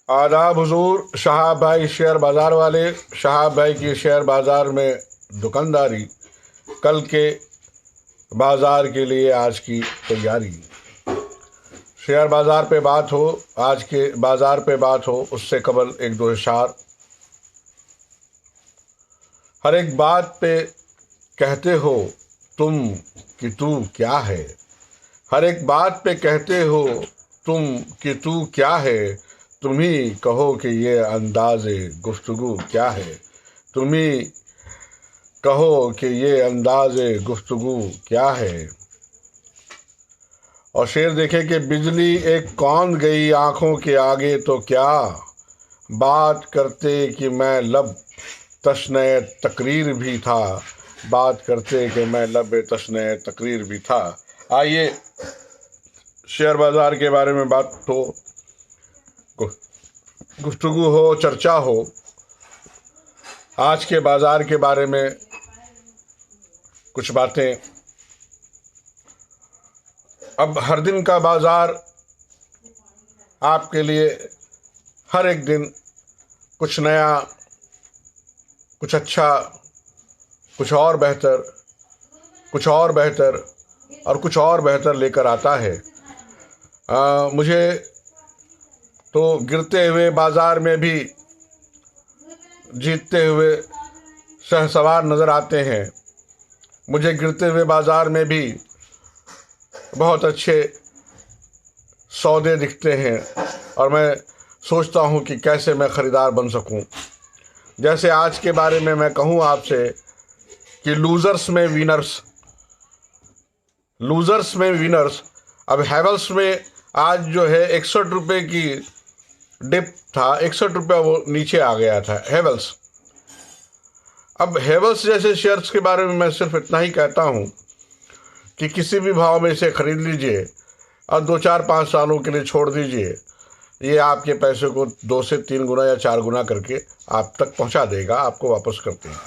आदाब हुजूर। शहाब भाई शेयर बाज़ार वाले। शहाब भाई की शेयर बाज़ार में दुकानदारी, कल के बाज़ार के लिए आज की तैयारी। शेयर बाज़ार पे बात हो, आज के बाज़ार पे बात हो, उससे कबल एक दो इशार। हर एक बात पे कहते हो तुम कि तू क्या है। हर एक बात पे कहते हो तुम कि तू क्या है। तुम ही कहो कि ये अंदाज़े गुफ्तगू क्या है। तुम ही कहो कि ये अंदाज़े गुफ्तगू क्या है। और शेर देखे कि बिजली एक कौन गई आँखों के आगे तो क्या, बात करते कि मैं लब तश्ने तकरीर भी था। बात करते कि मैं लब तश्ने तकरीर भी था। आइए शेयर बाज़ार के बारे में बात हो, गुफ्तगू हो, चर्चा हो। आज के बाज़ार के बारे में कुछ बातें। अब हर दिन का बाज़ार आपके लिए हर एक दिन कुछ नया, कुछ अच्छा, कुछ और बेहतर, कुछ और बेहतर और कुछ और बेहतर लेकर आता है। मुझे तो गिरते हुए बाज़ार में भी जीतते हुए शहसवार नज़र आते हैं। मुझे गिरते हुए बाज़ार में भी बहुत अच्छे सौदे दिखते हैं और मैं सोचता हूँ कि कैसे मैं ख़रीदार बन सकूँ। जैसे आज के बारे में मैं कहूँ आपसे कि लूज़र्स में विनर्स, लूज़र्स में विनर्स। अब हैवेल्स में आज जो है 61 रुपये की डिप था, 61 रुपया वो नीचे आ गया था हैवेल्स। अब हैवेल्स जैसे शेयर्स के बारे में मैं सिर्फ इतना ही कहता हूँ कि किसी भी भाव में इसे खरीद लीजिए और 2-4-5 सालों के लिए छोड़ दीजिए। ये आपके पैसे को 2 से 3 गुना या 4 गुना करके आप तक पहुँचा देगा, आपको वापस करते हैं।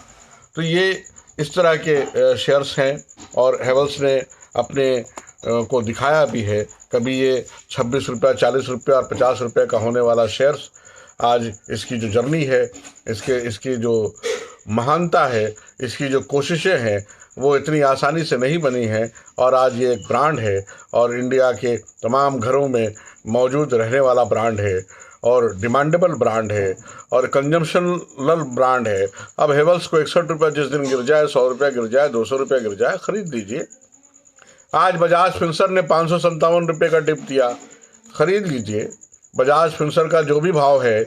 तो ये इस तरह के शेयर्स हैं और हैवेल्स ने अपने को दिखाया भी है। कभी ये 26 रुपया, 40 रुपया और 50 रुपये का होने वाला शेयर्स, आज इसकी जो जर्नी है, इसकी जो महानता है, इसकी जो कोशिशें हैं, वो इतनी आसानी से नहीं बनी हैं। और आज ये एक ब्रांड है और इंडिया के तमाम घरों में मौजूद रहने वाला ब्रांड है और डिमांडेबल ब्रांड है और कंजम्पशनल ब्रांड है। अब हैवेल्स को 61 रुपया जिस दिन गिर जाए, 100 रुपया गिर जाए, 200 रुपया गिर जाए, ख़रीद लीजिए। आज बजाज फिंसर ने 557 रुपये का डिप दिया, ख़रीद लीजिए। बजाज फिंसर का जो भी भाव है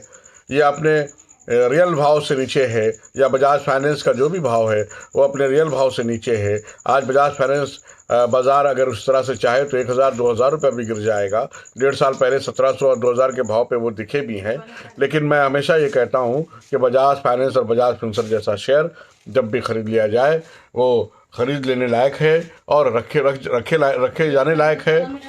ये अपने रियल भाव से नीचे है, या बजाज फाइनेंस का जो भी भाव है वो अपने रियल भाव से नीचे है। आज बजाज फाइनेंस बाज़ार अगर उस तरह से चाहे तो 1000-2000 रुपये भी गिर जाएगा। 1.5 साल पहले 1700 और 2000 के भाव पे वो दिखे भी हैं। लेकिन मैं हमेशा ये कहता हूँ कि बजाज फाइनेंस और बजाज फिंसर जैसा शेयर जब भी ख़रीद लिया जाए वो ख़रीद लेने लायक है और रखे जाने लायक है,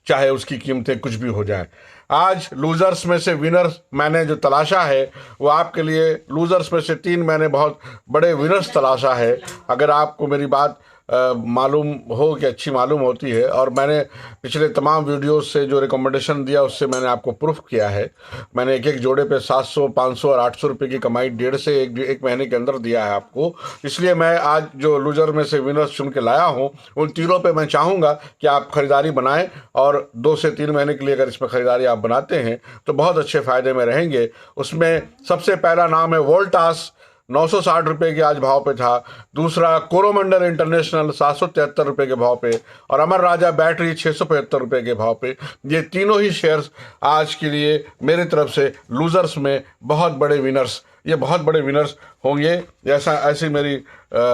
चाहे उसकी कीमतें कुछ भी हो जाए। आज लूज़र्स में से विनर्स मैंने जो तलाशा है वो आपके लिए, लूज़र्स में से 3 मैंने बहुत बड़े विनर्स तलाशा है। अगर आपको मेरी बात मालूम हो कि अच्छी मालूम होती है, और मैंने पिछले तमाम वीडियोस से जो रिकमेंडेशन दिया उससे मैंने आपको प्रूफ किया है। मैंने एक एक जोड़े पे 700, 500 और 800 रुपये की कमाई 1.5 से 1 महीने के अंदर दिया है आपको। इसलिए मैं आज जो लूज़र में से विनर्स चुन के लाया हूँ उन तीनों पे मैं चाहूँगा कि आप ख़रीदारी बनाएं और 2 से 3 महीने के लिए अगर इसमें ख़रीदारी आप बनाते हैं तो बहुत अच्छे फ़ायदे में रहेंगे। उसमें सबसे पहला नाम है वोल्टास, 960 रुपये के आज भाव पे था। दूसरा कोरोमंडल इंटरनेशनल 773 रुपये के भाव पे, और अमर राजा बैटरी 675 रुपये के भाव पे। ये तीनों ही शेयर्स आज के लिए मेरी तरफ से लूज़र्स में बहुत बड़े विनर्स, ये बहुत बड़े विनर्स होंगे, ऐसी मेरी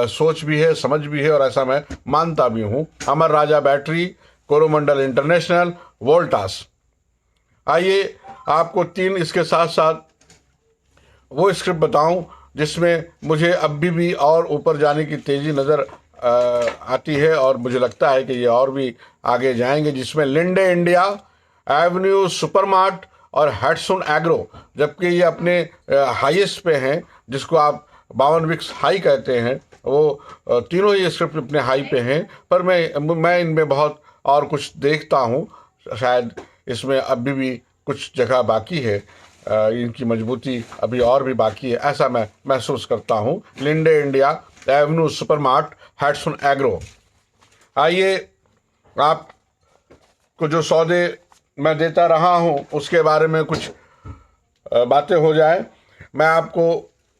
सोच भी है, समझ भी है और ऐसा मैं मानता भी हूँ। अमर राजा बैटरी, कोरोमंडल इंटरनेशनल, वोल्टास। आइए आपको 3 इसके साथ साथ वो स्क्रिप्ट बताऊं जिसमें मुझे अभी भी और ऊपर जाने की तेज़ी नज़र आती है और मुझे लगता है कि ये और भी आगे जाएंगे, जिसमें लिंडे इंडिया, एवेन्यू सुपरमार्ट और हैट्सन एग्रो, जबकि ये अपने हाईएस्ट पे हैं, जिसको आप 52 वीक्स हाई कहते हैं, वो तीनों ही स्क्रिप्ट अपने हाई पे हैं। पर मैं इनमें बहुत और कुछ देखता हूँ, शायद इसमें अभी भी कुछ जगह बाकी है, इनकी मजबूती अभी और भी बाकी है, ऐसा मैं महसूस करता हूँ। Linde India Avenue Supermart Hatsun Agro. आइए आपको जो सौदे मैं देता रहा हूँ उसके बारे में कुछ बातें हो जाए। मैं आपको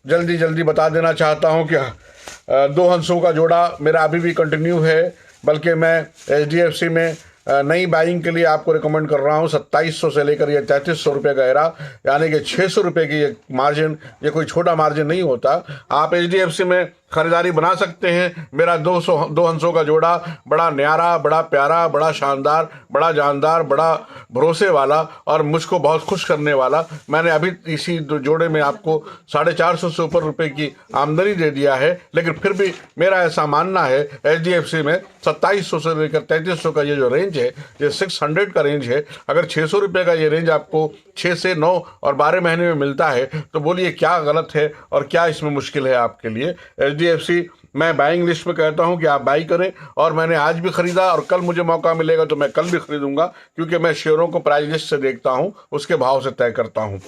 जल्दी जल्दी बता देना चाहता हूँ कि दो हंसों का जोड़ा मेरा अभी भी कंटिन्यू है, बल्कि मैं HDFC में नई बाइंग के लिए आपको रिकमेंड कर रहा हूँ। 2700 से लेकर ये 3300 रुपये का एरा, यानी कि 600 रुपये की ये मार्जिन, ये कोई छोटा मार्जिन नहीं होता। आप HDFC में खरीदारी बना सकते हैं। मेरा दो हंसों का जोड़ा बड़ा न्यारा, बड़ा प्यारा, बड़ा शानदार, बड़ा जानदार, बड़ा भरोसे वाला और मुझको बहुत खुश करने वाला। मैंने अभी इसी जोड़े में आपको 450 से ऊपर रुपए की आमदनी दे दिया है, लेकिन फिर भी मेरा ऐसा मानना है HDFC में 2700 से लेकर 3300 का ये जो रेंज है, ये 600 का रेंज है। अगर 600 रुपये का ये रेंज आपको 6 से 9 और 12 महीने में मिलता है तो बोलिए क्या गलत है और क्या इसमें मुश्किल है आपके लिए। HDFC मैं बाइंग लिस्ट में कहता हूं कि आप बाई करें, और मैंने आज भी खरीदा और कल मुझे मौका मिलेगा तो मैं कल भी खरीदूंगा, क्योंकि मैं शेयरों को प्राइस लिस्ट से देखता हूं, उसके भाव से तय करता हूं।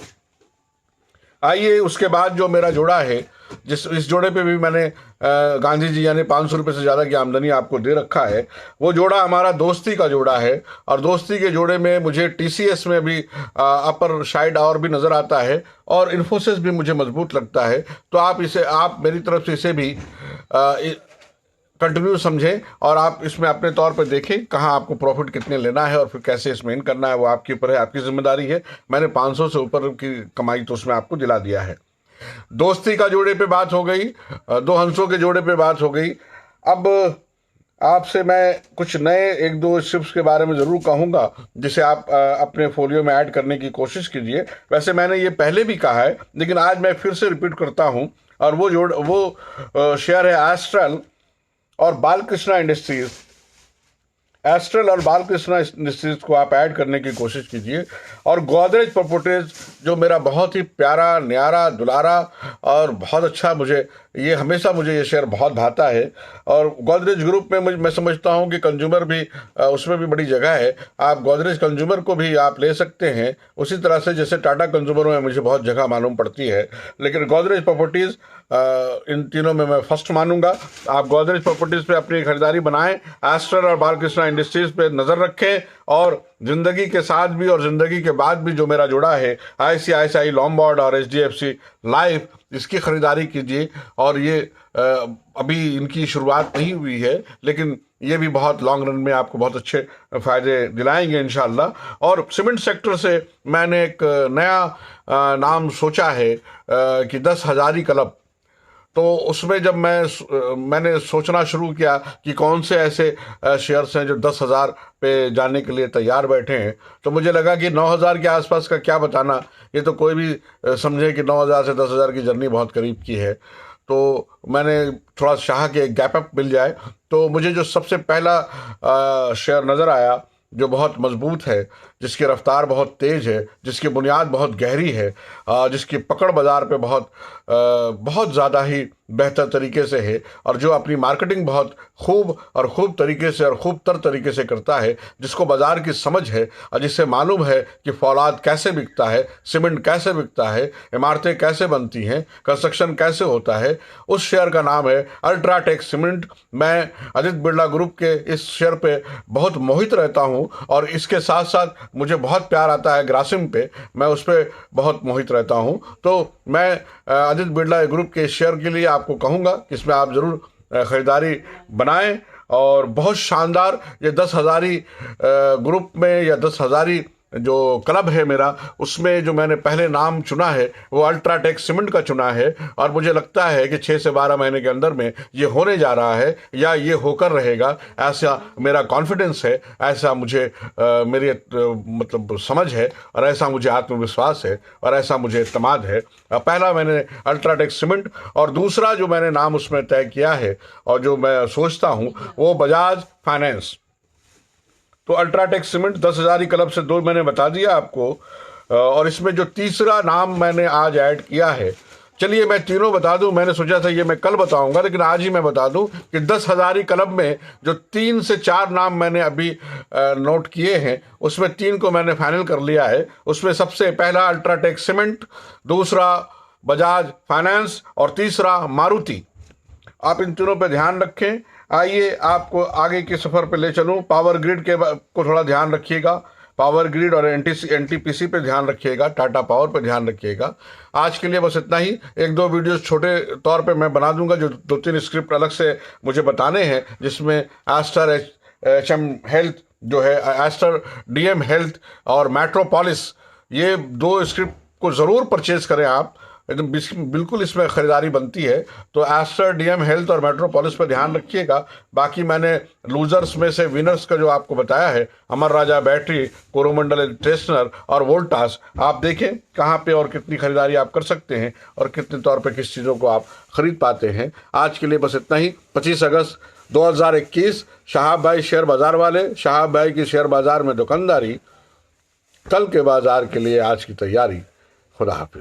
आइए उसके बाद जो मेरा जोड़ा है, इस जोड़े पे भी मैंने गांधी जी यानी 500 रुपये से ज़्यादा की आमदनी आपको दे रखा है। वो जोड़ा हमारा दोस्ती का जोड़ा है, और दोस्ती के जोड़े में मुझे TCS में भी अपर साइड और भी नज़र आता है, और इन्फोसिस भी मुझे मजबूत लगता है। तो आप मेरी तरफ से इसे भी कंटिन्यू समझें, और आप इसमें अपने तौर पर देखें कहाँ आपको प्रॉफिट कितने लेना है और फिर कैसे इसमें इन करना है, वो आपके ऊपर है, आपकी जिम्मेदारी है। मैंने 500 से ऊपर की कमाई तो उसमें आपको दिला दिया है। दोस्ती का जोड़े पे बात हो गई, दो हंसों के जोड़े पे बात हो गई। अब आपसे मैं कुछ नए एक दो शिप्स के बारे में ज़रूर कहूँगा, जिसे आप अपने फोलियो में ऐड करने की कोशिश कीजिए। वैसे मैंने ये पहले भी कहा है, लेकिन आज मैं फिर से रिपीट करता हूँ, और वो शेयर है एस्ट्रल और बालकृष्णा इंडस्ट्रीज। एस्ट्रल और बालकृष्णा इंडस्ट्रीज को आप ऐड करने की कोशिश कीजिए, और गोदरेज प्रॉपर्टीज जो मेरा बहुत ही प्यारा, न्यारा, दुलारा और बहुत अच्छा, मुझे ये शेयर बहुत भाता है। और गोदरेज ग्रुप में मैं समझता हूं कि कंज्यूमर भी उसमें भी बड़ी जगह है। आप गोदरेज कंज्यूमर को भी आप ले सकते हैं, उसी तरह से जैसे टाटा कंज्यूमर में मुझे बहुत जगह मालूम पड़ती है, लेकिन गोदरेज प्रॉपर्टीज़ इन तीनों में मैं फर्स्ट मानूंगा। आप गोदरेज प्रॉपर्टीज़ पे अपनी खरीदारी बनाएं, एस्ट्रल और बालकृष्णा इंडस्ट्रीज पे नज़र रखें, और ज़िंदगी के साथ भी और ज़िंदगी के बाद भी जो मेरा जोड़ा है ICICI लॉम्बार्ड और HDFC लाइफ, इसकी खरीदारी कीजिए। और ये अभी इनकी शुरुआत नहीं हुई है, लेकिन ये भी बहुत लॉन्ग रन में आपको बहुत अच्छे फ़ायदे दिलाएंगे इंशाल्लाह। और सीमेंट सेक्टर से मैंने एक नया नाम सोचा है कि 10 हज़ारी क्लब। तो उसमें जब मैंने सोचना शुरू किया कि कौन से ऐसे शेयर्स हैं जो 10,000 पे जाने के लिए तैयार बैठे हैं, तो मुझे लगा कि 9,000 के आसपास का क्या बताना, ये तो कोई भी समझे कि 9,000 से 10,000 की जर्नी बहुत करीब की है। तो मैंने थोड़ा चाहा कि एक गैप अप मिल जाए, तो मुझे जो सबसे पहला शेयर नज़र आया, जो बहुत मजबूत है, जिसकी रफ्तार बहुत तेज़ है, जिसकी बुनियाद बहुत गहरी है, जिसकी पकड़ बाज़ार पे बहुत ज़्यादा ही बेहतर तरीके से है, और जो अपनी मार्केटिंग बहुत खूब तरीके से और खूब तर तरीके से करता है, जिसको बाज़ार की समझ है और जिससे मालूम है कि फौलाद कैसे बिकता है, सीमेंट कैसे बिकता है, इमारतें कैसे बनती हैं, कंस्ट्रक्शन कैसे होता है, उस शेयर का नाम है अल्ट्राटेक सीमेंट। मैं आदित्य बिरला ग्रुप के इस शेयर पे बहुत मोहित रहता हूँ, और इसके साथ साथ मुझे बहुत प्यार आता है ग्रासिम पे, मैं उस पर बहुत मोहित रहता हूँ। तो मैं आदित्य बिरला ग्रुप के शेयर के लिए आपको कहूँगा कि इसमें आप ज़रूर ख़रीदारी बनाएं। और बहुत शानदार ये 10 हज़ारी ग्रुप में, या 10 हज़ारी जो क्लब है मेरा, उसमें जो मैंने पहले नाम चुना है वो अल्ट्राटेक सीमेंट का चुना है, और मुझे लगता है कि 6 से 12 महीने के अंदर में ये होने जा रहा है, या ये होकर रहेगा, ऐसा मेरा कॉन्फिडेंस है, ऐसा मुझे मेरी मतलब समझ है, और ऐसा मुझे आत्मविश्वास है, और ऐसा मुझे इत्मीनान है। पहला मैंने अल्ट्राटेक सीमेंट, और दूसरा जो मैंने नाम उसमें तय किया है और जो मैं सोचता हूँ वो बजाज फाइनेंस। तो अल्ट्राटेक सीमेंट 10 हज़ारी क्लब से दो मैंने बता दिया आपको, और इसमें जो तीसरा नाम मैंने आज ऐड किया है, चलिए मैं तीनों बता दूं, मैंने सोचा था ये मैं कल बताऊंगा, लेकिन आज ही मैं बता दूं कि 10,000 क्लब में जो 3 से 4 नाम मैंने अभी नोट किए हैं, उसमें 3 को मैंने फाइनल कर लिया है। उसमें सबसे पहला अल्ट्राटेक सीमेंट, दूसरा बजाज फाइनेंस और तीसरा मारुति। आप इन तीनों पे ध्यान रखें। आइए आपको आगे के सफ़र पे ले चलूं। पावर ग्रिड को थोड़ा ध्यान रखिएगा, पावर ग्रिड और एनटीपीसी पे ध्यान रखिएगा, टाटा पावर पे ध्यान रखिएगा। आज के लिए बस इतना ही। 1-2 वीडियोस छोटे तौर पे मैं बना दूंगा, जो 2-3 स्क्रिप्ट अलग से मुझे बताने हैं, जिसमें एस्टर HM हेल्थ जो है, एस्टर DM हेल्थ और मेट्रोपोलिस, ये 2 स्क्रिप्ट को ज़रूर परचेज करें आप, एकदम बिल्कुल इसमें ख़रीदारी बनती है। तो एस्टर DM हेल्थ और मेट्रोपोलिस पर ध्यान रखिएगा। बाकी मैंने लूजर्स में से विनर्स का जो आपको बताया है, अमर राजा बैटरी, कोरोमंडल स्टेशनर और वोल्टास, आप देखें कहाँ पे और कितनी खरीदारी आप कर सकते हैं और कितने तौर पे किस चीज़ों को आप खरीद पाते हैं। आज के लिए बस इतना ही। 25 अगस्त 2021, शहाब भाई शेयर बाज़ार वाले, शहाब भाई की शेयर बाज़ार में दुकानदारी, कल के बाज़ार के लिए आज की तैयारी। खुदा हाफिज।